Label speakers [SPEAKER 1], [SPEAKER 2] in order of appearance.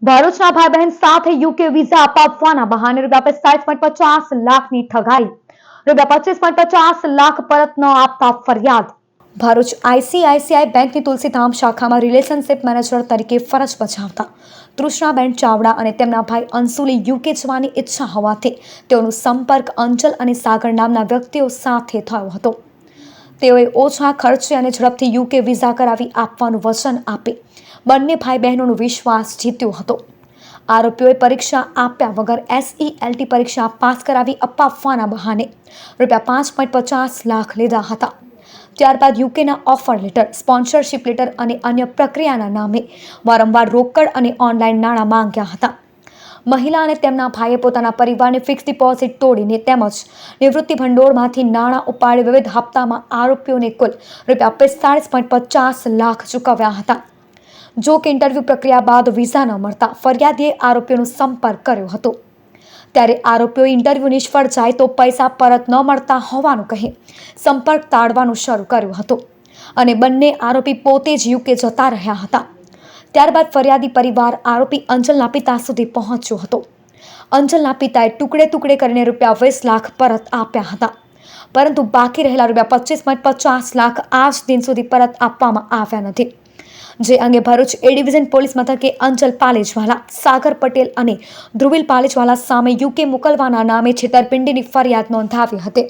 [SPEAKER 1] ભરૂચના ભાઈ બહેન સાથે યુકે વિઝા અપાવવાના બહાને ₹45.50 લાખની ઠગાઈ, ₹25.50 પરત ન આપતા ફરિયાદ। ભરૂચ આઈસીઆઈસીઆઈ બેંકની તુલસીધામ શાખામાં રિલેશનશિપ મેનેજર તરીકે ફરજ બજાવતા તૃષ્ણાબેન ચાવડા અને તેમના ભાઈ અંશુલી યુકે જવાની ઈચ્છા હોવાથી તેઓનો સંપર્ક અંચલ અને સાગર નામના વ્યક્તિઓ સાથે થયો હતો। તેઓએ ઓછા ખર્ચે અને ઝડપથી યુકે વિઝા કરાવી આપવાનું વચન આપી બંને ભાઈ બહેનોનો વિશ્વાસ જીત્યો હતો। આરોપીઓએ પરીક્ષા આપ્યા વગર SELT પરીક્ષા પાસ કરાવી અપાવવાના બહાને ₹5.50 લાખ લીધા હતા। ત્યારબાદ યુકેના ઓફર લેટર, સ્પોન્સરશિપ લેટર અને અન્ય પ્રક્રિયાના નામે વારંવાર રોકડ અને ઓનલાઈન નાણાં માંગ્યા હતા। મહિલા અને તેમના ભાઈએ પોતાના પરિવારની ફિક્સ ડિપોઝિટ તોડીને તેમજ નિવૃત્તિ ભંડોળમાંથી નાણાં ઉપાડી વિવિધ હપ્તામાં આરોપીઓને કુલ ₹45.50 લાખ ચૂકવ્યા હતા। જો કે ઇન્ટરવ્યૂ પ્રક્રિયા બાદ વિઝા ન મળતા ફરિયાદીએ આરોપીઓનો સંપર્ક કર્યો હતો। ત્યારે આરોપીઓ ઇન્ટરવ્યૂ નિષ્ફળ જાય તો પૈસા પરત ન મળતા હોવાનું કહી સંપર્ક ટાળવાનું શરૂ કર્યું હતું અને બંને આરોપી પોતે જ યુકે જતા રહ્યા હતા। ત્યારબાદ ફરિયાદી પરિવાર આરોપી અંચલના પિતા સુધી પહોંચ્યો હતો। અંચલના પિતાએ ટુકડે ટુકડે કરીને ₹20 લાખ પરત આપ્યા હતા, પરંતુ બાકી રહેલા ₹25.50 લાખ આજ દિન સુધી પરત આપવામાં આવ્યા નથી। જે અંગે ભરૂચ એ ડિવિઝન પોલીસ મથકે અંચલ પાલેજવાલા, સાગર પટેલ અને ધ્રુવીલ પાલેજવાલા સામે યુકે મોકલવાના નામે છેતરપિંડીની ફરિયાદ નોંધાવી હતી।